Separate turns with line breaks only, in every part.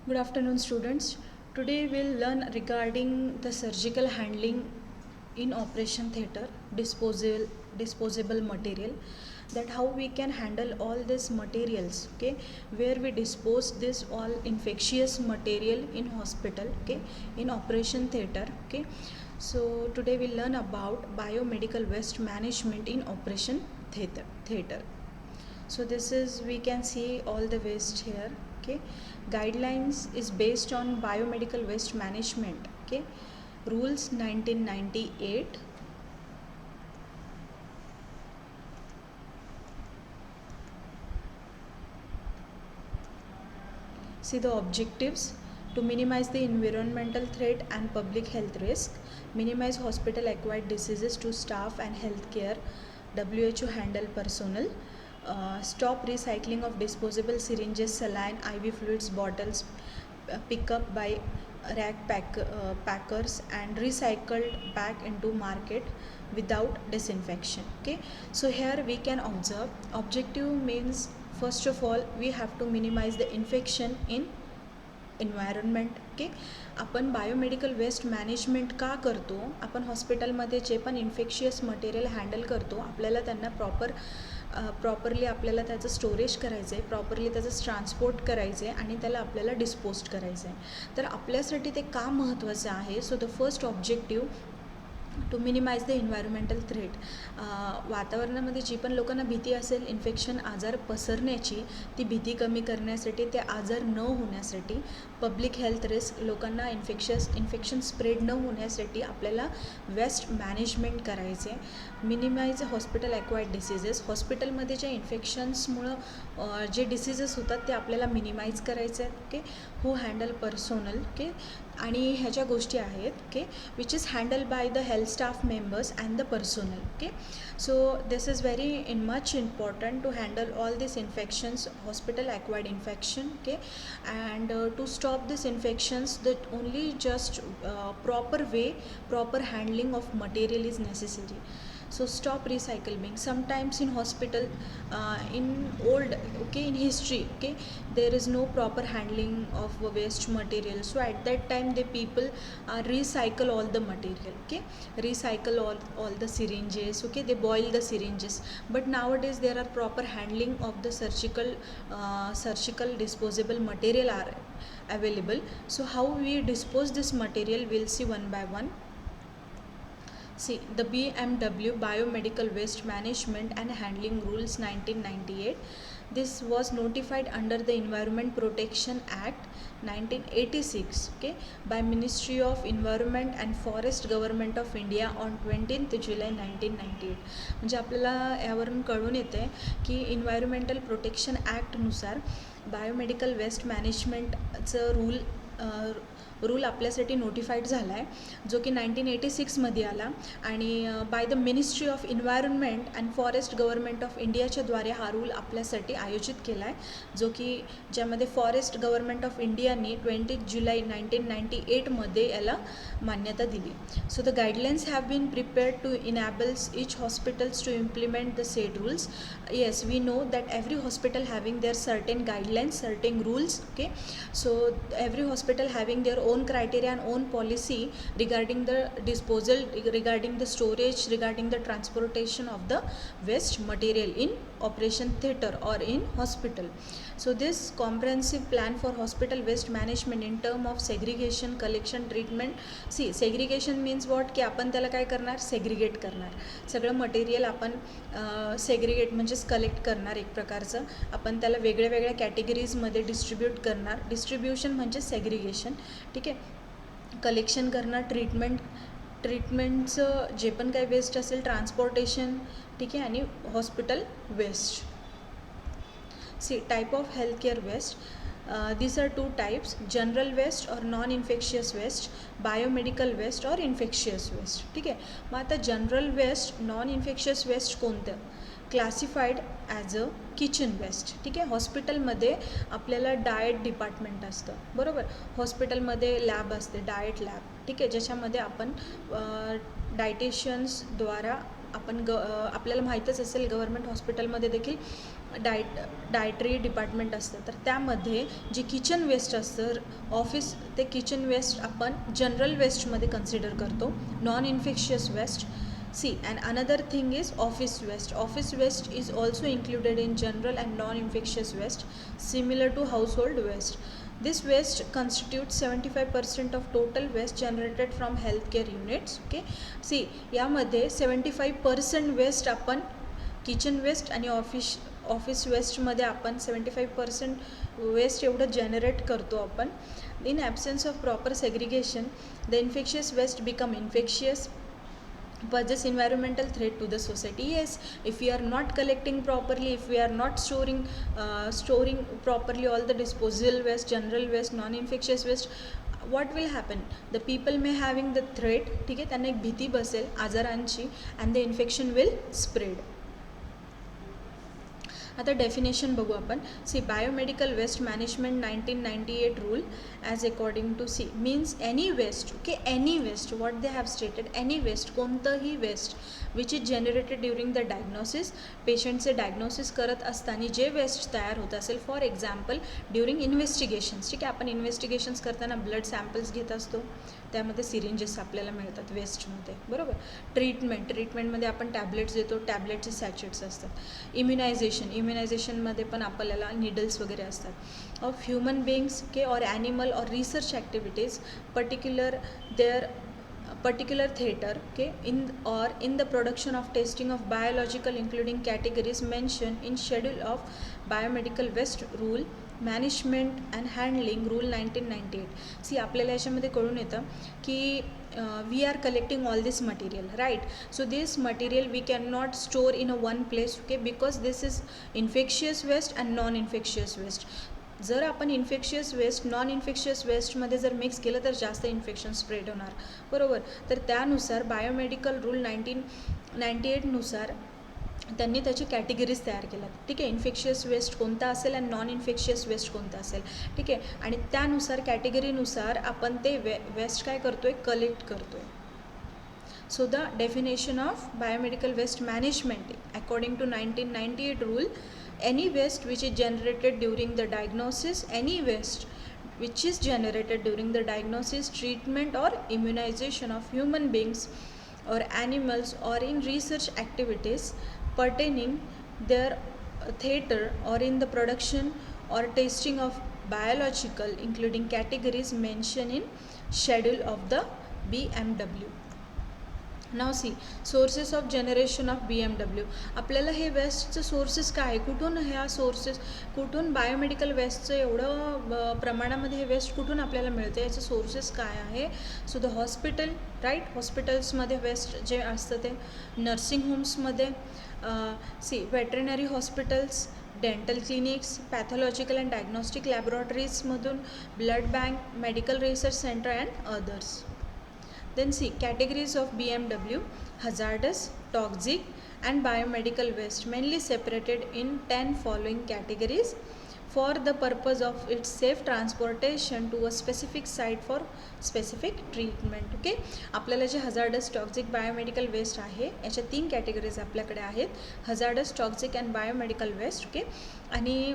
Good afternoon, students. Today we'll learn regarding the surgical handling in operation theater, disposable material, that how we can handle all these materials, okay, where we dispose this all infectious material in hospital, okay, in operation theater, okay. So today we'll learn about biomedical waste management in operation theater. So this is, we can see all the waste here, okay. Guidelines is based on biomedical waste management, okay, rules 1998. See the objectives: to minimize the environmental threat and public health risk, minimize hospital acquired diseases to staff and healthcare, WHO handle personnel, stop recycling of disposable syringes, saline, IV fluids, bottles, pick up by packers and recycled back into market without disinfection, okay. So here we can observe objective means, first of all we have to minimize the infection in environment, okay. आपण biomedical waste management का करतो? आपण हॉस्पिटलमध्ये जे पण infectious material handle करतो, आपल्याला त्यांना प्रॉपरली आपल्याला त्याचं स्टोरेज करायचं आहे, प्रॉपरली त्याचं ट्रान्सपोर्ट करायचं आहे आणि त्याला आपल्याला डिस्पोज करायचं आहे. तर आपल्यासाठी ते का महत्त्वाचं आहे? So the first objective to minimize the environmental threat. वातावरणामध्ये जी पण लोकांना भीती असेल इन्फेक्शन, आजार पसरण्याची, ती भीती कमी करण्यासाठी, ते आजार न होण्यासाठी, पब्लिक हेल्थ रिस्क, लोकांना इन्फेक्शन स्प्रेड न होण्यासाठी आपल्याला वेस्ट मॅनेजमेंट करायचे. मिनिमाइज हॉस्पिटल ॲक्वायर्ड डिसीजेस, हॉस्पिटलमध्ये ज्या इन्फेक्शन्समुळं जे डिसीजेस होतात ते आपल्याला मिनिमाइज करायचे आहेत, ओके. हू हँडल पर्सोनल, ओके. आणि ह्या ज्या गोष्टी आहेत, okay, which is handle by the health staff members and the personnel, okay. So this is very much important to handle all these infections, hospital acquired infection, okay. And to stop these infections, that only just proper handling of material is necessary. So stop recycling. Sometimes in hospital, in old, okay, in history, okay, there is no proper handling of waste material, so at that time the people recycle all the material, okay, recycle all the syringes, okay, they boil the syringes. But nowadays there are proper handling of the surgical disposable material are available. So how we dispose this material, we'll see one by one. See, the BMW Biomedical Waste Management and Handling Rules 1998. This was notified under the Environment Protection Act 1986, okay, by Ministry of Environment and Forest Government of India on 20th July 1998. म्हणजे आपल्याला यावरून कळून येते की environmental protection ॲक्टनुसार biomedical waste मॅनेजमेंटचं rule आपल्यासाठी notified झाला आहे, जो की 1986मध्ये आला. आणि by the ministry of environment and forest government of इंडियाच्याद्वारे हा रूल आपल्यासाठी आयोजित केला आहे, जो की ज्यामध्ये फॉरेस्ट गव्हर्नमेंट ऑफ इंडियाने 20 जुलै 1998मध्ये याला मान्यता दिली. So the guidelines have been prepared to enables each hospitals to implement the said rules. Yes, we know that every hospital having their certain guidelines, certain rules, okay. So every hospital having their own criteria and own policy regarding the disposal, regarding the storage, regarding the transportation of the waste material in operation theater or in hospital. So this comprehensive plan for hospital waste management in term of segregation, collection, treatment. See, segregation means what, की आपण त्याला काय करणार, segregate करणार. सगळं material आपण segregate म्हणजेच collect करणार, एक प्रकारचं आपण त्याला वेगळ्या वेगळ्या कॅटेगरीजमध्ये डिस्ट्रीब्यूट करणार. डिस्ट्रीब्युशन म्हणजे सेग्रिगेशन, ठीक आहे. कलेक्शन करणार, ट्रीटमेंटचं जे पण काही वेस्ट असेल, ट्रान्सपोर्टेशन, ठीक आहे, आणि hospital waste. See, type of health care waste. These are two types: general waste और non infectious waste, biomedical waste और इन्फेक्शियस वेस्ट, ठीक आहे. मग आता general waste, non infectious waste कोणतं? Classified as a kitchen waste, ठीक आहे. हॉस्पिटलमध्ये आपल्याला डाएट डिपार्टमेंट असतं, बरोबर. हॉस्पिटलमध्ये लॅब असते, डाएट लॅब, ठीक आहे, ज्याच्यामध्ये आपण डायटिशियन्सद्वारा आपण आपल्याला माहीतच असेल, गव्हर्मेंट हॉस्पिटलमध्ये देखील डायटरी डिपार्टमेंट असतं, तर त्यामध्ये जे किचन वेस्ट असतं ऑफिस, ते किचन वेस्ट आपण जनरल वेस्टमध्ये कन्सिडर करतो, non infectious waste. See, and another thing is office waste. Office waste is also included in general and non-infectious waste, similar to household waste. This waste constitutes 75% of total waste generated from healthcare units. Okay. See, यामध्ये 75% waste आपण kitchen waste आणि office वेस्टमध्ये आपण 75% waste एवढं generate करतो आपण. In absence of proper segregation, the infectious waste become infectious, poses environmental threat to the society. Yes, if we are not collecting properly, if we are not storing properly all the disposal waste, general waste, non infectious waste, what will happen? The people may having the threat, ठीक आहे, त्यांना एक भीती बसेल आजारांची, and the infection will spread. आता definition बघू आपण. See, biomedical waste management 1998 rule as according to C means any waste. Okay, any waste, what they have stated, any waste, कोणतंही waste which is generated during the diagnosis, पेशंटचे diagnosis करत असताना जे waste तयार होत असेल, फॉर एक्झाम्पल ड्युरिंग इन्व्हेस्टिगेशन्स. ठीक आहे, आपण इन्व्हेस्टिगेशन्स करताना ब्लड सॅम्पल्स घेत असतो, त्यामध्ये सिरिंजेस आपल्याला मिळतात वेस्टमध्ये, बरोबर. ट्रीटमेंटमध्ये आपण टॅब्लेट्स देतो, टॅब्लेटचे सॅचेट्स असतात. इम्युनायझेशनमध्ये पण आपल्याला निडल्स वगैरे असतात. ऑफ ह्युमन बिंग्स के और ॲनिमल और research activities particular theater, okay, in the production of testing of biological including categories mentioned in schedule of biomedical waste rule management and handling rule 1998. See, आपल्याला याच्यामध्ये कळून येतं की we are collecting all this material, right. So this material we can not store in a one place, okay, because this is infectious waste and non infectious waste. जर आपण infectious waste non infectious वेस्टमध्ये जर mix केलं तर जास्त infection spread होणार, बरोबर. तर त्यानुसार बायोमेडिकल रूल 1998नुसार त्यांनी त्याची कॅटेगरीज तयार केल्या. ठीक आहे, इन्फेक्शियस वेस्ट कोणता असेल आणि नॉन इन्फेक्शियस वेस्ट कोणता असेल. ठीक आहे, आणि त्यानुसार कॅटेगरीनुसार आपण ते वेस्ट काय करतो आहे, कलेक्ट करतो आहे. So the definition of biomedical waste management according to 1998 rule, any waste which is generated during the diagnosis, any waste which is generated during the diagnosis, treatment or immunization of human beings or animals or in research activities pertaining their theater or in the production or testing of biological including categories mentioned in schedule of the BMW. नाव see, sources of generation of BMW. आपल्याला हे वेस्टचं sources काय आहे, कुठून ह्या sources, कुठून biomedical वेस्टचं एवढं प्रमाणामध्ये हे वेस्ट कुठून आपल्याला मिळतं, याचं सोर्सेस काय आहे. सो द हॉस्पिटल, राईट, हॉस्पिटल्समध्ये वेस्ट जे असतं ते, नर्सिंग होम्समध्ये, see, veterinary hospitals, dental clinics, pathological and diagnostic लॅबोरेटरीजमधून, blood bank, medical research centre and others. Then see, categories of BMW: hazardous, toxic and biomedical waste, mainly separated in 10 following categories for the purpose of its safe transportation to a specific site for specific treatment. Okay, आपल्याला जे hazardous, toxic, biomedical waste आहे याच्या 3 categories आपल्याकडे आहेत, hazardous, toxic and biomedical waste. Okay, आणि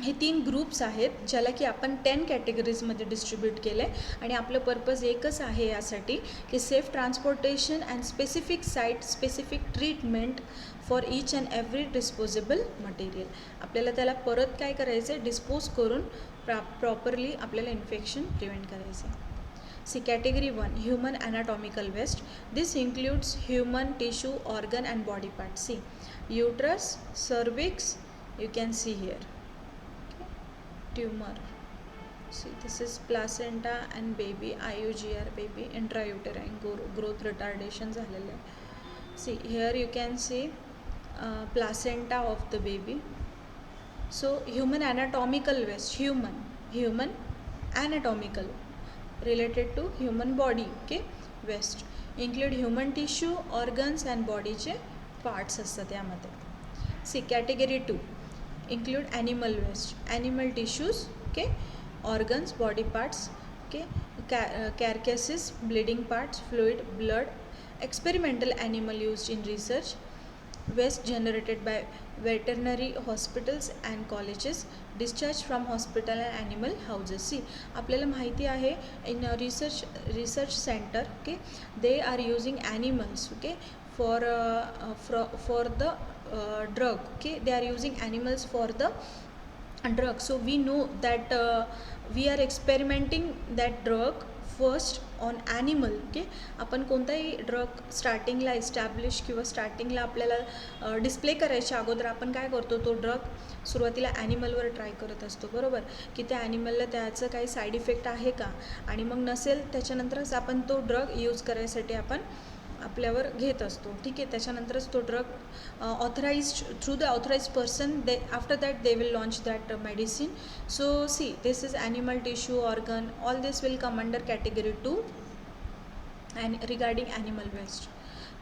हे 3 groups आहेत ज्याला की आपण 10 कॅटेगरीजमध्ये डिस्ट्रीब्यूट केलं आहे, आणि आपलं पर्पज एकच आहे यासाठी की safe transportation and specific site, specific treatment for each and every disposable material. आपल्याला त्याला परत काय करायचं आहे, डिस्पोज करून प्रॉपरली आपल्याला इन्फेक्शन प्रिव्हेंट करायचं आहे. See, category 1, human anatomical waste. This includes human tissue, organ and body part. See, uterus, cervix, you can see here, tumor. See, this is placenta and baby, IUGR baby, intrauterine growth retardation झालेलं आहे. See, here you can see placenta of the baby. So human anatomical waste, human anatomical related to human body, okay, waste include human tissue, organs and bodyचे parts असतात यामध्ये. See, category 2, include animal waste, animal tissues, okay, organs, body parts, okay, carcasses, bleeding parts, fluid, blood, experimental animal used in research, waste generated by veterinary hospitals and colleges, discharge from hospital and animal houses. See, आपल्याला माहिती आहे in a research center, okay, they are using animals, okay, for the drug, okay, they are using animals for the drug. So we know that we are experimenting that drug first on animal. Okay, आपण कोणताही drug स्टार्टिंगला establish किंवा स्टार्टिंगला आपल्याला display करायच्या अगोदर आपण काय करतो, तो ड्रग सुरुवातीला ॲनिमलवर ट्राय करत असतो, बरोबर, की त्या ॲनिमलला त्याचं काही साईड इफेक्ट आहे का, आणि मग नसेल त्याच्यानंतरच आपण तो ड्रग यूज करायसाठी आपण आपल्यावर घेत असतो. ठीक आहे, त्याच्यानंतरच तो drug authorised through the authorised person, they after that they will launch that medicine. So see, this is animal tissue, organ, all this will come under category 2 and regarding animal waste.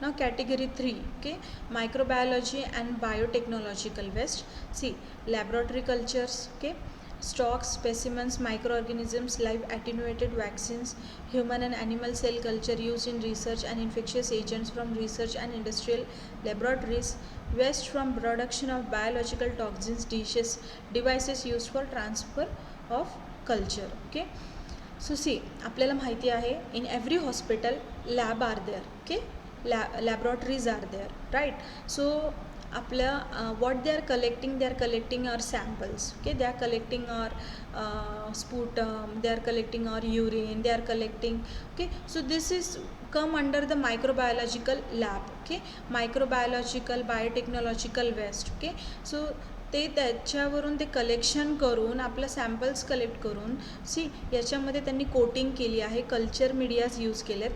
Now category 3, okay, microbiology and biotechnological waste. See, laboratory cultures, okay, stocks, specimens, microorganisms, live attenuated vaccines, human and animal cell culture used in research, and infectious agents from research and industrial laboratories, waste from production of biological toxins, devices used for transfer of culture. Okay, so see, आपल्याला माहिती आहे in every hospital lab are there, okay, laboratories are there, right? So आपल्या what they are collecting our samples, okay, they are collecting our sputum, they are collecting our urine, they are collecting, okay, so this is come under the microbiological lab, okay, microbiological biotechnological waste, okay. So ते त्याच्यावरून ते collection करून आपलं samples collect करून, C, याच्यामध्ये त्यांनी coating केली आहे, कल्चर मीडियाज यूज केलेत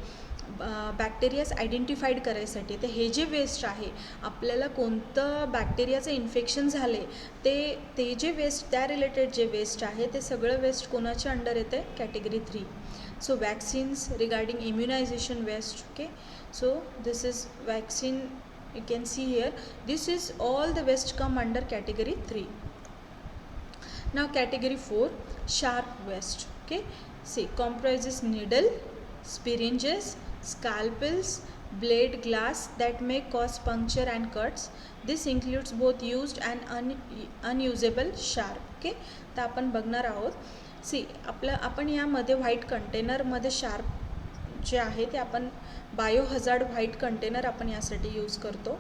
बॅक्टेरियाज आयडेंटिफाईड करायसाठी. तर हे जे वेस्ट आहे, आपल्याला कोणतं बॅक्टेरियाचं इन्फेक्शन झाले ते जे वेस्ट, त्या रिलेटेड जे वेस्ट आहे ते सगळं वेस्ट कोणाच्या अंडर येते, category 3. So vaccines regarding immunisation waste, okay, so this is vaccine, you can see here, this is all the waste come under category 3. Now category 4, sharp waste, okay, see, comprises needle, syringes, scalpels, blade, glass that may cause puncture and cuts. This includes both used and unusable sharp, okay. तर आपण बघणार आहोत. C, आपण यामध्ये white कंटेनरमध्ये sharp जे आहे ते आपण बायोहझार्ड व्हाईट कंटेनर आपण यासाठी यूज करतो.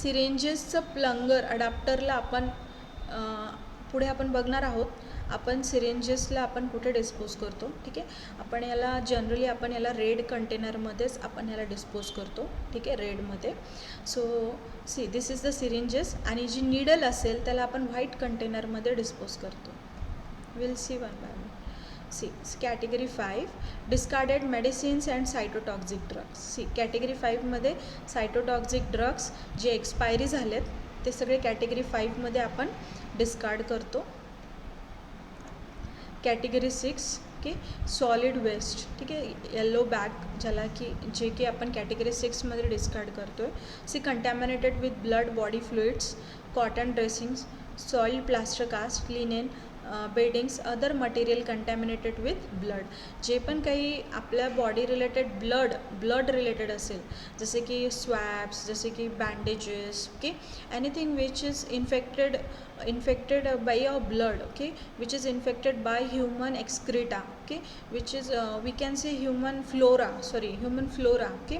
सिरेंजेसचं प्लंगर अडॅप्टरला आपण पुढे आपण बघणार आहोत. आपण सिरेंजेसला आपण कुठे डिस्पोज करतो, ठीक आहे, आपण याला जनरली आपण याला रेड कंटेनरमध्येच आपण याला डिस्पोज करतो, ठीक आहे, रेडमध्ये. So see, this is the syringes, आणि जी नीडल असेल त्याला आपण व्हाईट कंटेनरमध्ये डिस्पोज करतो. Will see one by one. See, category 5, discarded medicines and cytotoxic drugs. See, category 5मध्ये सायटोटॉक्झिक ड्रग्स जे एक्सपायरी झालेत ते सगळे कॅटेगरी 5मध्ये आपण डिस्कार्ड करतो. कॅटेगरी 6, ओके, सॉलिड वेस्ट, ठीक आहे, येलो बॅग ज्याला की जे की आपण कॅटेगरी 6मध्ये डिस्कार्ड करतो आहे. See, contaminated with blood, body fluids, cotton dressings, soiled plaster cast, linen, beddings, other material contaminated with blood. जे पण काही आपल्या बॉडी रिलेटेड ब्लड रिलेटेड असेल, जसे की स्वॅब्स, जसे की bandages, okay, anything which is infected by your blood, okay, which is infected by human excreta, okay, which is we can say human flora, okay,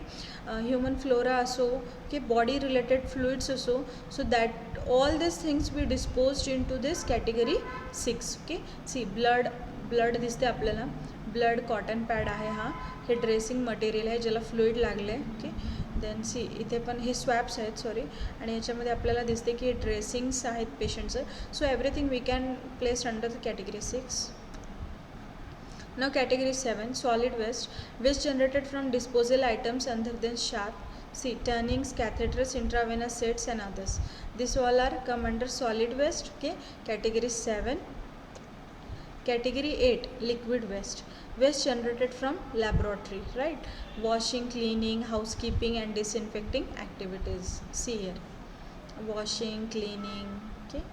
human flora also, okay, body related fluids also. So that all these things we disposed into this category 6, okay. See, blood दिसते आपल्याला, blood, cotton pad आहे, हा, हे dressing material आहे ज्याला fluid लागले आहे, okay. Then C, इथे पण हे स्वॅब्स आहेत, सॉरी, आणि याच्यामध्ये आपल्याला दिसते की ड्रेसिंग्स आहेत पेशंटचं. So everything we can place under the category 6. Now category 7, solid waste generated from disposal items other than sharp. See, turnings, catheters, intravenous sets and others. This all are come under solid waste, okay, category 7. Category 8, liquid waste. Waste generated from laboratory, right? Washing, cleaning, housekeeping and disinfecting activities. See here, washing, cleaning, okay.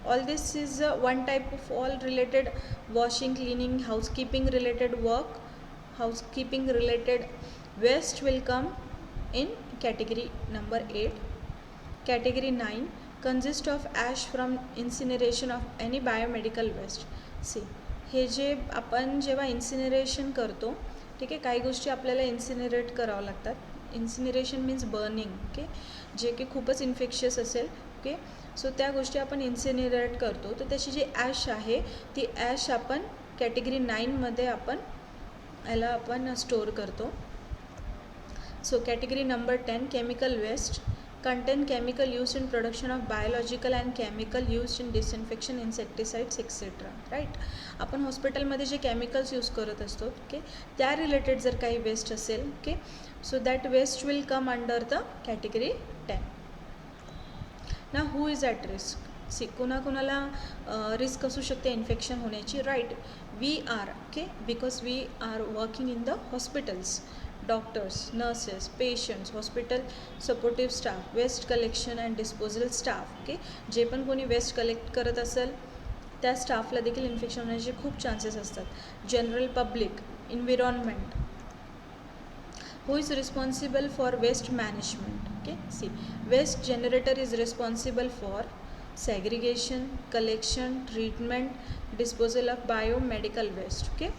All this is one type of all related washing, cleaning, housekeeping related work. Housekeeping related waste will come in category number 8. Category 9 consists of ash from incineration of any biomedical waste. See हे जे आपण जेव्हा इन्सिनरेशन करतो, ठीक आहे, काही गोष्टी आपल्याला इन्सिनरेट करावं लागतात. इन्सिनरेशन मीन्स बर्निंग, ओके, जे की खूपच इन्फेक्शियस असेल, ओके. सो त्या गोष्टी आपण इन्सिनरेट करतो, तर त्याची जी ॲश आहे ती ॲश आपण कॅटेगरी 9मध्ये आपण याला आपण स्टोअर करतो. So category number 10 chemical waste contain chemical used in production of biological and chemical used in disinfection insecticides etc. Right. आपण हॉस्पिटलमध्ये जे केमिकल्स यूज करत असतो, ओके, त्या रिलेटेड जर काही वेस्ट असेल, okay, so that waste will come under the category 10. ना who is at risk? See कुणाकुणाला रिस्क असू शकते इन्फेक्शन होण्याची, right. We are, okay, because we are working in the hospitals. Doctors, nurses, patients, hospital supportive staff, waste collection and disposal staff, okay, जे पण कोणी waste collect करत असेल त्या स्टाफला देखील इन्फेक्शन होण्याचे खूप चान्सेस असतात. General public, environment. Who is responsible for waste management? Okay, see, waste generator is responsible for segregation, collection, treatment, disposal of biomedical waste. Okay,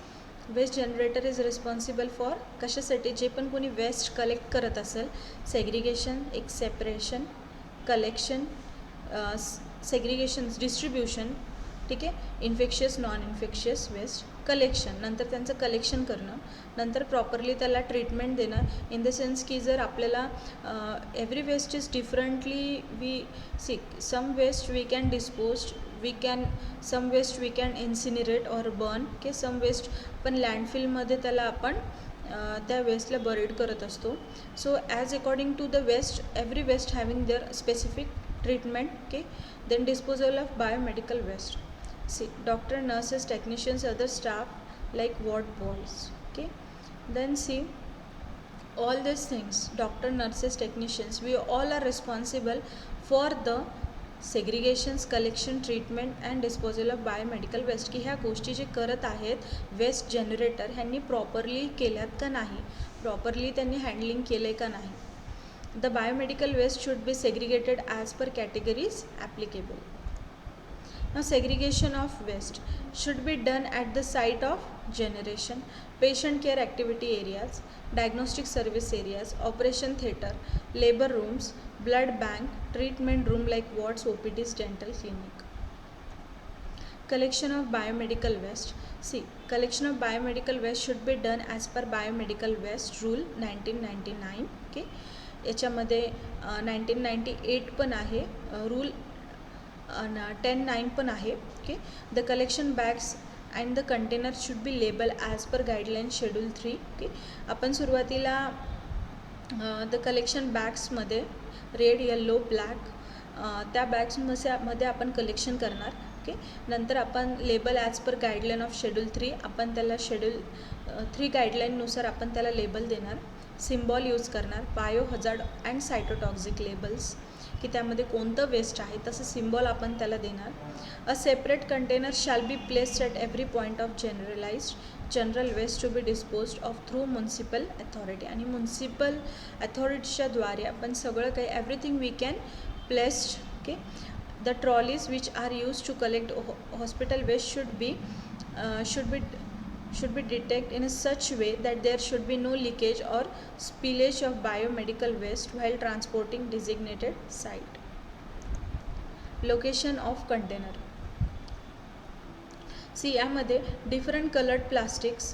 waste generator is responsible for कशासाठी? जे पण कोणी waste collect करत असेल, segregation, एक separation, collection, segregation, distribution, ठीक आहे, infectious, non infectious waste, collection, नंतर त्यांचं कलेक्शन करणं, नंतर प्रॉपरली त्याला ट्रीटमेंट देणं. इन द सेन्स की जर आपल्याला every waste is differently we see, some waste we can dispose, some waste we can incinerate or burn, के सम वेस्ट पण लँडफिलमध्ये त्याला आपण त्या वेस्टला बरीड करत असतो. So as according to the waste, every waste having their specific treatment, के. Then disposal of biomedical waste. See, doctor, nurses, technicians, other staff like ward boys, okay. Then see, all these things, doctor, nurses, technicians, we all are responsible for the segregations, collection, treatment and disposal of biomedical waste. की ह्या गोष्टी जे करत आहेत waste generator ह्यांनी properly केल्यात का नाही, प्रॉपरली त्यांनी हँडलिंग केलं आहे का नाही. The biomedical waste should be segregated as per categories applicable. Now segregation of waste should be done at the site of generation, patient care activity areas, diagnostic service areas, operation theatre, labor rooms, blood bank, treatment room like wards, OPDs, dental clinic. Collection of biomedical waste. See, collection of biomedical waste should be done as per biomedical waste rule 1999. Okay, याच्यामध्ये 1998 पण आहे rule, 10(9) पण आहे. Okay, the collection bags and the container should be label as per guideline schedule 3. Okay, आपण सुरुवातीला the collection बॅग्समध्ये red, yellow, black त्या बॅग्समध्ये आपण कलेक्शन करणार. ओके, नंतर आपण label as per guideline of schedule 3, आपण त्याला शेड्यूल 3 गाईडलाईननुसार आपण त्याला लेबल देणार. सिम्बॉल यूज करणार, bio hazard and cytotoxic labels, की त्यामध्ये कोणतं वेस्ट आहे तसं सिम्बॉल आपण त्याला देणार. A separate container shall be placed at every point of general waste to be disposed of through municipal authority. आणि म्युन्सिपल अथॉरिटीच्या द्वारे आपण सगळं काही everything we can placed. Okay, the trolleys which are use to collect hospital waste should be detected in such way that there should be no leakage or spillage of biomedical waste while transporting designated site. Location of container. See, यामध्ये different colored plastics,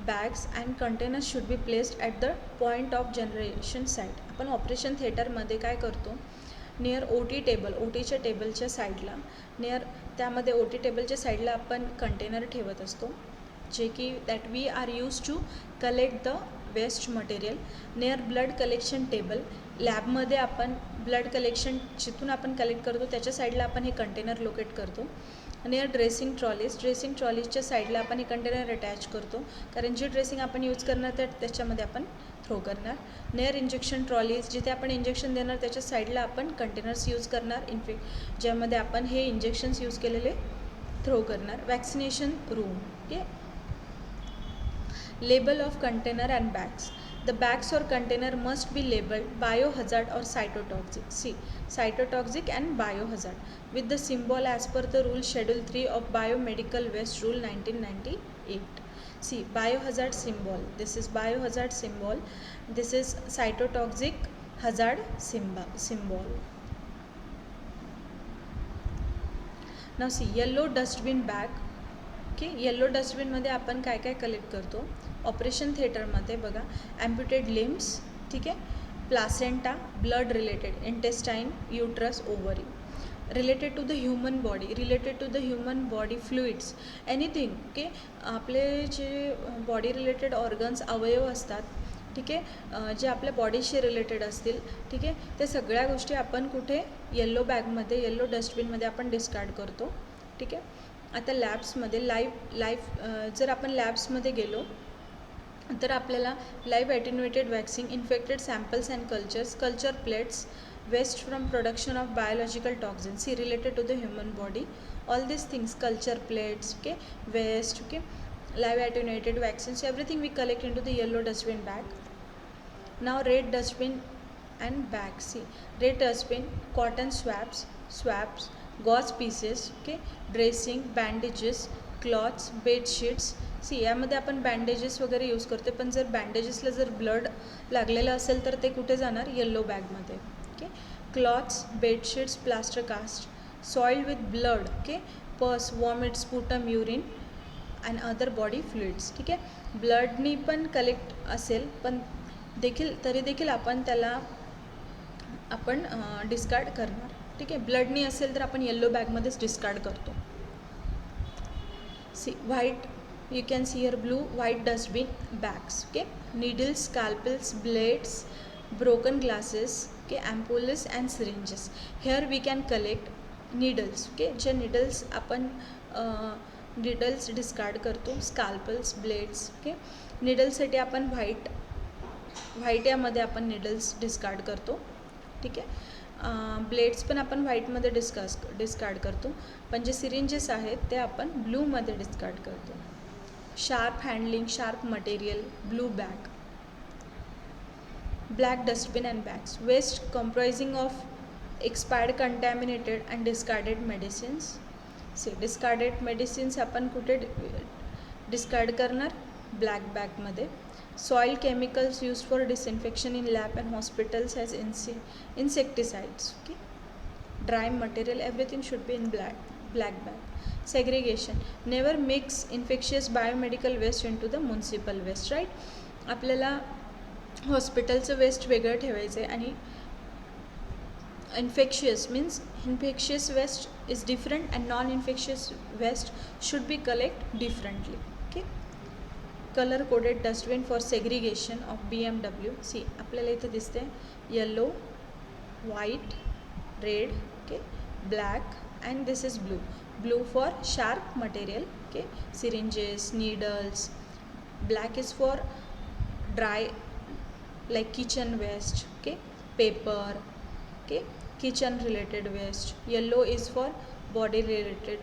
bags and containers should be placed at the point of generation site. आपण operation थिएटरमध्ये काय करतो, near OT table, OTच्या टेबलच्या साईडला, त्यामध्ये OT टेबलच्या साईडला आपण कंटेनर ठेवत असतो, जे की that we are use to collect the waste material. Near blood collection table, लॅबमध्ये आपण ब्लड कलेक्शन जिथून आपण कलेक्ट करतो त्याच्या साईडला आपण हे कंटेनर लोकेट करतो. नियर ड्रेसिंग ट्रॉलीजच्या साईडला आपण हे कंटेनर अटॅच करतो, कारण जी ड्रेसिंग आपण यूज करणार त्याच्यामध्ये आपण थ्रो करणार. नियर इंजेक्शन ट्रॉलीज, जिथे आपण इंजेक्शन देणार त्याच्या साईडला आपण कंटेनर्स यूज करणार, ज्यामध्ये आपण हे इंजेक्शन्स यूज केलेले थ्रो करणार. Vaccination room. Okay, label of container and bags. The bags or container must be labeled biohazard or cytotoxic. See, cytotoxic and biohazard with the symbol as per the rule schedule 3 of biomedical waste rule 1998. See, biohazard symbol, this is biohazard symbol, this is cytotoxic hazard symbol. नाव see yellow dustbin bag. Okay, yellow डस्टबिनमध्ये आपण काय काय collect करतो. Operation थिएटरमध्ये बघा, ॲम्प्युटेड limbs, ठीक आहे, placenta, blood related, intestine, uterus, ovary. Related to the human body, related to the human body fluids, anything. Okay, आपले जे बॉडी रिलेटेड ऑर्गन्स अवयव असतात, ठीक आहे, जे आपल्या बॉडीशी रिलेटेड असतील, ठीक आहे, ते सगळ्या गोष्टी आपण कुठे येल्लो बॅगमध्ये, येल्लो डस्टबिनमध्ये आपण डिस्कार्ड करतो. ठीक आहे. आता लॅब्समध्ये लाईफ जर आपण लॅब्समध्ये गेलो तर आपल्याला live attenuated vaccines, infected samples and culture plates, waste from production of biological toxins see related to the human body, all this things, culture plates, okay, waste, okay, live attenuated vaccines, everything we collect into the yellow dustbin bag. Now red dustbin and bag. See, red dustbin, cotton swabs, gauze pieces, okay, dressing, bandages, cloths, bed sheets. See, यामध्ये आपण bandages वगैरे use करतो, पण जर बँडेजेसला जर blood लागलेलं असेल तर ते कुठे जाणार, येल्लो बॅगमध्ये. Okay, cloths, bedsheets, plaster cast, soiled with blood, okay, pus, vomit, sputum, urine and other body fluids. ठीक आहे, ब्लडनी पण कलेक्ट असेल पण तरी देखील आपण त्याला डिस्कार्ड करणार. ठीक आहे, ब्लडनी असेल तर आपण येल्लो बॅगमध्येच डिस्कार्ड करतो. See, white, you can see here blue, white dustbin bags. Okay, needles, scalpels, blades, broken glasses, okay, ampoules and syringes. Here we can collect needles. Okay, जे नीडल्स आपण नीडल्स डिस्कार्ड करतो, scalpels, blades. Okay, नीडल्ससाठी आपण white यामध्ये आपण needles discard करतो. ठीक आहे, blades पण आपण व्हाईटमध्ये डिस्कार्ड करतो, पण जे सिरिंजेस आहेत ते आपण ब्लूमध्ये डिस्कार्ड करतो. Sharp handling, sharp material, blue bag. Black dustbin and bags, waste comprising of expired, contaminated and discarded medicines. Say discarded medicines आपण कुठे डिस्कार्ड करणार, ब्लॅक बॅगमध्ये. Soil chemicals use for disinfection in lab and hospitals as insecticides. Okay, dry material, everything should be in black bag. Segregation, never mix infectious biomedical waste in to the municipal waste. Right, आपल्याला हॉस्पिटलचं waste वेगळं ठेवायचं आहे आणि infectious waste is different and non-infectious waste should be collected differently. Okay, color coded dustbin for segregation of BMW. See, आपल्याला इथे दिसते yellow, white, red, okay, black and this is blue for sharp material. Okay, syringes, needles. Black is for dry like kitchen waste, okay, paper, okay, kitchen related waste. Yellow is for body related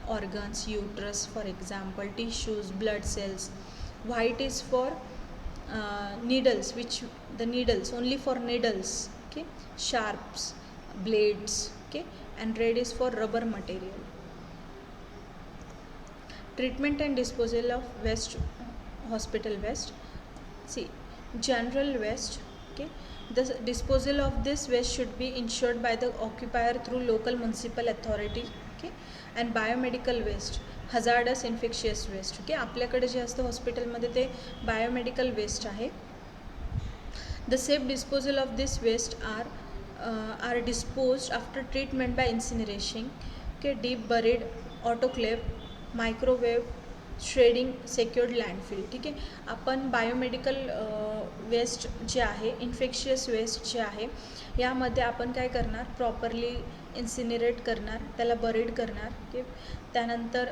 organs, uterus for example, tissues, blood cells. White is for needles, which the needles only for needles, okay, sharps, blades, okay, and red is for rubber material. Treatment and disposal of waste, hospital waste. See, general waste, okay, the disposal of this waste should be ensured by the occupier through local municipal authority. Okay, and biomedical waste, hazardous infectious waste. Okay, आपल्याकडे जे असतं हॉस्पिटलमध्ये ते biomedical waste आहे. The safe disposal of this waste are disposed after treatment by incineration. Okay, deep buried, autoclave, microwave, shredding, secured landfill. ठीक आहे, आपण biomedical waste जे आहे, इन्फेक्शियस वेस्ट जे आहे, यामध्ये आपण काय करणार, प्रॉपरली इन्सिनरेट करणार, त्याला बरीड करणार. ठीक, त्यानंतर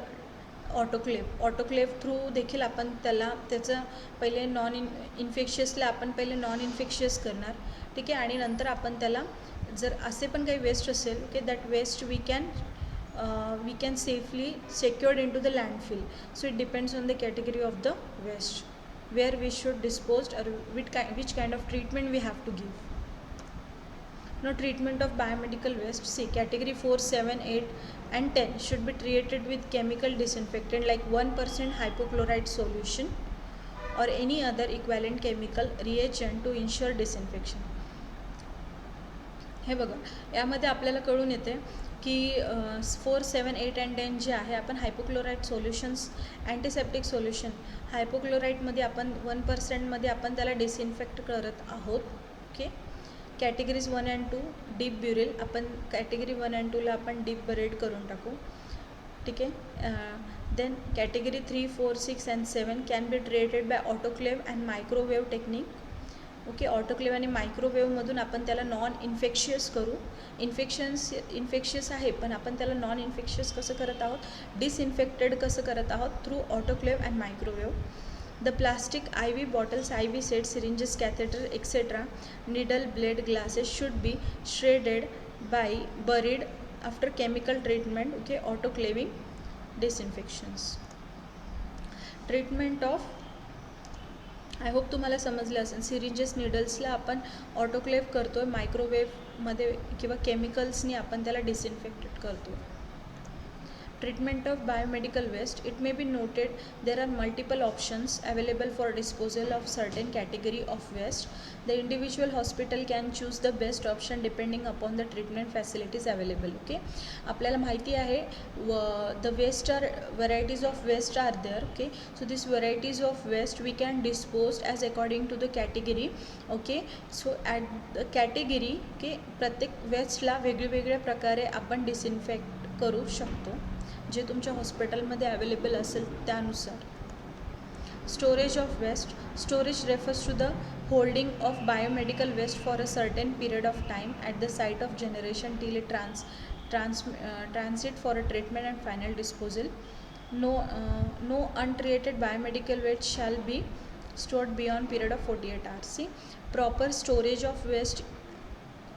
ऑटोक्लेव थ्रू देखील आपण त्याचं पहिले इन्फेक्शियसला आपण पहिले नॉन इन्फेक्शियस करणार. ठीक आहे, आणि नंतर आपण त्याला जर असे पण काही वेस्ट असेल की that waste we can safely secured into the landfill. So it depends on the category of the waste. where we should dispose or which kind of treatment we have to give. Now, treatment of biomedical waste. See, category 4, 7, 8 and 10 should be treated with chemical disinfectant like 1% hypochlorite solution or any other equivalent chemical reagent to ensure disinfection. हे बघा, यामध्ये आपल्याला कळून येते की 4, 7, 8 and 10 जे आहे आपण हायपोक्लोराईड सोल्युशन्स अँटीसेप्टिक सोल्युशन हायपोक्लोराईडमध्ये आपण 1%मध्ये आपण त्याला डिसइन्फेक्ट करत आहोत. ओके. कॅटेगरीज 1 and 2 डीप ब्युरिल, आपण कॅटेगरी 1 and 2ला आपण डीप बरेड करून टाकू. ठीक आहे. Then category 3, 4, 6 and 7 can be treated by autoclave and microwave technique. Okay. Autoclave आणि मायक्रोवेव्हमधून आपण त्याला नॉन इन्फेक्शियस करू. इन्फेक्शियस आहे पण आपण त्याला नॉन इन्फेक्शियस कसं करत आहोत, डिसइन्फेक्टेड कसं करत आहोत, through autoclave and microwave. The plastic IV bottles, IV sets, syringes, catheter, etc., needle, blade, glasses should be shredded by buried after chemical treatment. Okay, autoclaving, disinfections. Treatment of, I hope तुम्हाला समजलं असेल. Syringes निडल्सला आपण autoclave करतो आहे मायक्रोवेव्हमध्ये किंवा केमिकल्सनी आपण त्याला डिसइन्फेक्टेड करतो. Treatment of biomedical waste. It may be noted there are multiple options available for disposal of certain category of waste. The individual hospital can choose the best option depending upon the treatment facilities available. Okay, आपल्याला माहिती आहे the waste are varieties of waste are there. Okay, so these varieties of waste we can dispose as according to the category. Okay, so at the category, okay, प्रत्येक वेस्टला वेगवेगळ्या प्रकारे आपण disinfect करू शकतो जे तुमच्या हॉस्पिटलमध्ये अवेलेबल असेल त्यानुसार. Storage of waste. Storage refers to the holding of biomedical waste for a certain period of time at the site of generation till it transit for a treatment and final disposal. No untreated biomedical waste shall be stored beyond period of 48 hours. See, proper storage of waste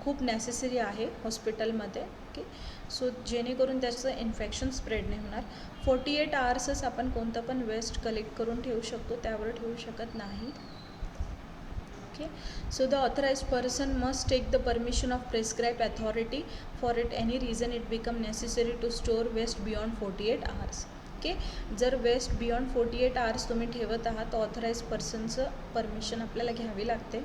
खूप necessary आहे हॉस्पिटलमध्ये. Okay, so जेणेकरून त्याचं infection spread नाही होणार. 48 आवर्सच आपण कोणतं पण वेस्ट कलेक्ट करून ठेवू शकतो, त्यावर ठेवू शकत नाही. Okay, so the authorised person must take the permission of prescribe authority for it any reason it become necessary to store waste beyond 48 hours. Okay, जर वेस्ट बियॉन्ड 48 आवर्स तुम्ही ठेवत आहात तर ऑथराइज पर्सनचं परमिशन आपल्याला घ्यावी लागते.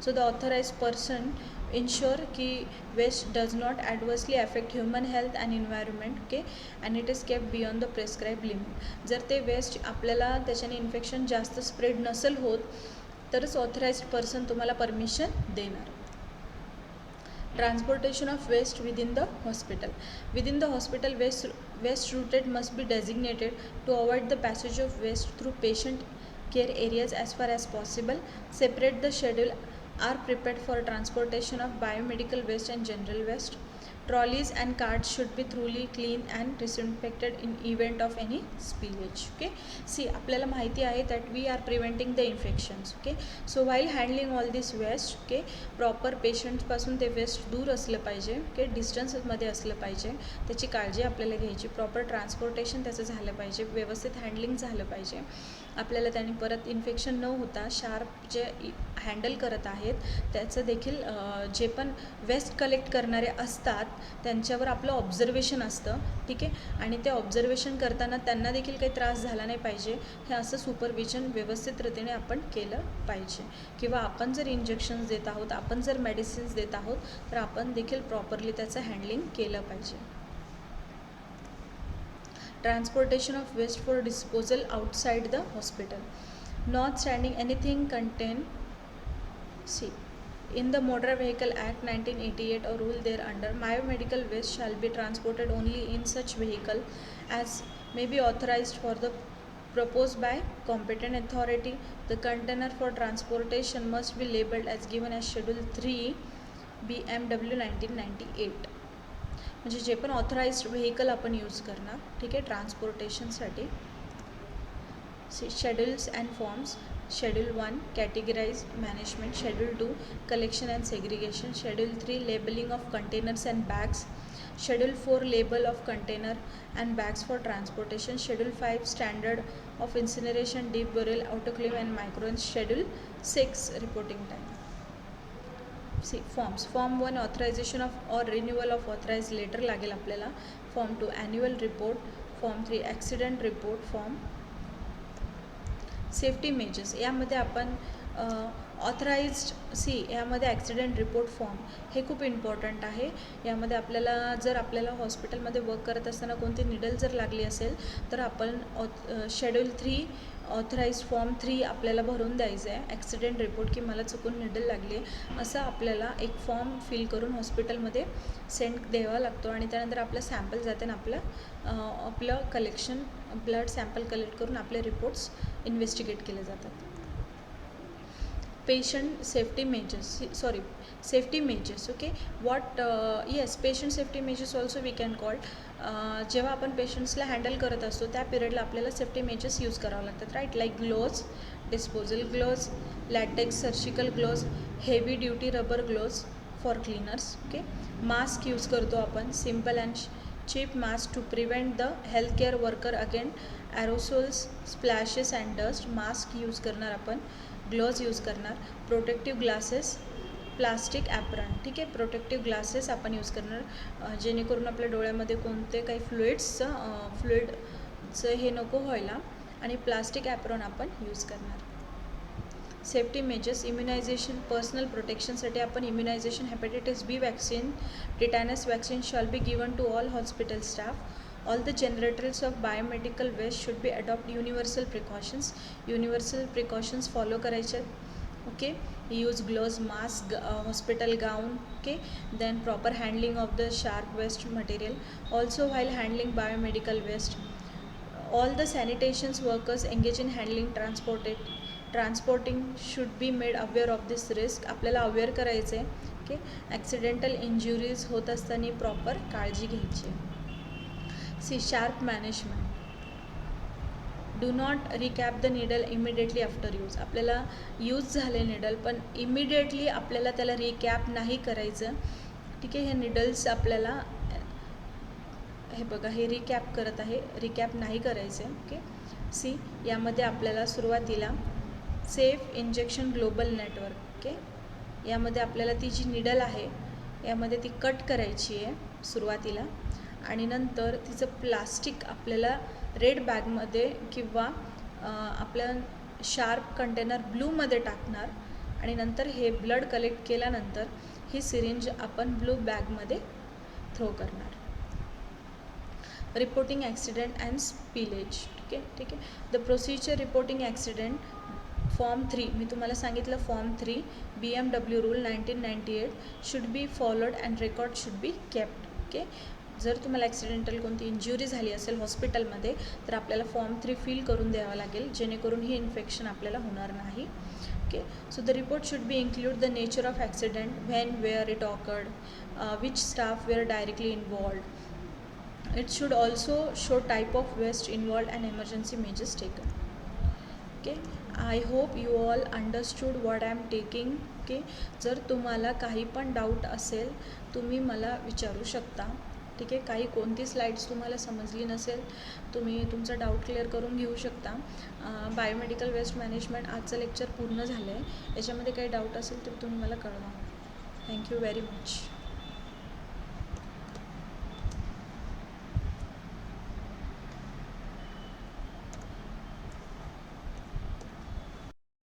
So the authorize person ensure की waste does not adversely affect human health and environment. Okay, and it is kept beyond the prescribe limit. जर ते वेस्ट आपल्याला त्याच्याने इन्फेक्शन जास्त स्प्रेड नसेल होत तरच ऑथराइज्ड पर्सन तुम्हाला परमिशन देणार. Transportation of waste within the hospital. Within the hospital, waste routed must be designated to avoid the passage of waste through patient care areas as far as possible. Separate the schedule are prepared for transportation of biomedical waste and general waste. Trolleys and carts should be thoroughly clean and disinfected in event of any spillage. Okay, see, आपल्याला माहिती आहे that we are preventing the infections. Okay, so while handling all this waste, okay, proper patients पासून ते waste दूर असलं पाहिजे. Okay, डिस्टन्समध्ये असलं पाहिजे, त्याची काळजी आपल्याला घ्यायची. प्रॉपर ट्रान्सपोर्टेशन त्याचं झालं पाहिजे, व्यवस्थित हँडलिंग झालं पाहिजे. आपल्याला त्यांनी परत इन्फेक्शन न होता शार्प जे हँडल करत आहेत त्याचं देखील जे पण वेस्ट कलेक्ट करणारे असतात त्यांच्यावर आपलं ऑब्झर्वेशन असतं. ठीक आहे, आणि ते ऑब्झर्वेशन करताना त्यांना देखील काही त्रास झाला नाही पाहिजे हे असं सुपरविजन व्यवस्थित रीतीने आपण केलं पाहिजे. किंवा आपण जर इंजेक्शन्स देत आहोत, आपण जर मेडिसिन्स देत आहोत तर आपण देखील प्रॉपरली त्याचं हँडलिंग केलं पाहिजे. Transportation of waste for disposal outside the hospital. Not standing anything contained. See, in the Motor Vehicle Act 1988 or rule thereunder, biomedical waste shall be transported only in such vehicle as may be authorized for the proposed by competent authority. The container for transportation must be labeled as given as Schedule 3 BMW 1998. म्हणजे जे पण authorised vehicle आपण use करणार, ठीक आहे, ट्रान्सपोर्टेशनसाठी. Schedules and forms. Schedule 1 categorize management. Schedule 2 collection and segregation. Schedule 3 labelling of containers and bags. Schedule 4 label of container and bags for transportation. Schedule 5 standard of incineration, deep burial, autoclave and micro. And Schedule 6 reporting time. See forms. Form 1 authorization of or renewal of authorized letter लागेल आपल्याला. Form 2 annual report. Form 3 accident report. Form safety measures यामध्ये आपण authorised यामध्ये accident report form हे खूप important आहे. यामध्ये आपल्याला जर आपल्याला हॉस्पिटलमध्ये वर्क करत असताना कोणती निडल जर लागली असेल तर आपण शेड्यूल 3 ऑथराइज्ड फॉर्म 3 आपल्याला भरून द्यायचं आहे. ॲक्सिडेंट रिपोर्ट की मला चुकून निडल लागली आहे असं आपल्याला एक फॉर्म फिल करून हॉस्पिटलमध्ये सेंड द्यावा लागतो आणि त्यानंतर आपलं सॅम्पल जाते आणि आपलं कलेक्शन ब्लड सॅम्पल कलेक्ट करून आपले रिपोर्ट्स इन्व्हेस्टिगेट केले जातात. Patient safety measures safety measures. Okay what yes patient safety measures also we can call. जेव्हा आपण पेशंट्सला हँडल करत असतो त्या पिरियडला आपल्याला सेफ्टी मेजर्स यूज करावं लागतात right. Like gloves, disposal gloves, latex surgical gloves, heavy duty rubber gloves for cleaners. Okay mask use करतो आपण simple and cheap mask to prevent the health care worker again aerosols splashes and dust. Mask use करणार आपण, gloves use करणार, protective glasses, plastic apron. ठीक आहे protective glasses आपण use करणार जेणेकरून आपल्या डोळ्यामध्ये कोणते काही फ्लुइडचं हे नको व्हायला आणि प्लास्टिक ॲप्रॉन आपण यूज करणार. सेफ्टी मेजर्स इम्युनायझेशन पर्सनल प्रोटेक्शनसाठी आपण immunisation hepatitis B vaccine, tetanus vaccine shall be given to all hospital staff. All the generators of biomedical waste should be adopt universal precautions follow करायचे. okay use gloves, mask, hospital gown. okay then proper handling of the sharp waste material. Also while handling biomedical waste all the sanitation workers engage in handling transporting should be made aware of this risk. आपल्याला aware करायचं आहे. Okay accidental injuries होत असताना proper काळजी घ्यायची. sharp management. Do not recap the needle immediately after use. आपल्याला use झाले needle पण इमिडिएटली आपल्याला त्याला रिकॅप नाही करायचं. ठीक आहे हे निडल्स आपल्याला हे बघा हे रिकॅप करत आहे, रिकॅप नाही करायचं. ओके यामध्ये आपल्याला सुरुवातीला safe injection global network. Okay यामध्ये आपल्याला ती जी निडल आहे यामध्ये ती कट करायची आहे सुरुवातीला आणि नंतर तिचं प्लास्टिक आपल्याला रेड बॅगमध्ये किंवा आपल्या शार्प कंटेनर ब्लूमध्ये टाकणार आणि नंतर हे ब्लड कलेक्ट केल्यानंतर ही सिरिंज आपण ब्लू बॅगमध्ये थ्रो करणार. Reporting accident and spillage. ठीक आहे the procedure reporting accident form 3 मी तुम्हाला सांगितलं form 3 BMW rule 1998 should be followed and record should be kept. Okay जर तुम्हाला ॲक्सिडेंटल कोणती इंज्युरी झाली असेल हॉस्पिटलमध्ये तर आपल्याला फॉर्म 3 फिल करून द्यावा लागेल जेणेकरून ही इन्फेक्शन आपल्याला होणार नाही. Okay so the report should be include the nature of accident, when where it occurred, which staff were directly involved. It should also show type of waste involved and emergency measures taken. Okay I hope you all understood what I am taking. Okay जर तुम्हाला काही पण doubt असेल तुम्ही मला विचारू शकता. ठीक आहे काही कोणती स्लाईड्स तुम्हाला समजली नसेल तुम्ही तुमचा डाऊट क्लिअर करून घेऊ शकता. बायोमेडिकल वेस्ट मॅनेजमेंट आजचं लेक्चर पूर्ण झालं आहे. याच्यामध्ये काही डाऊट असेल तर तुम्ही मला कळवा. Thank you very much.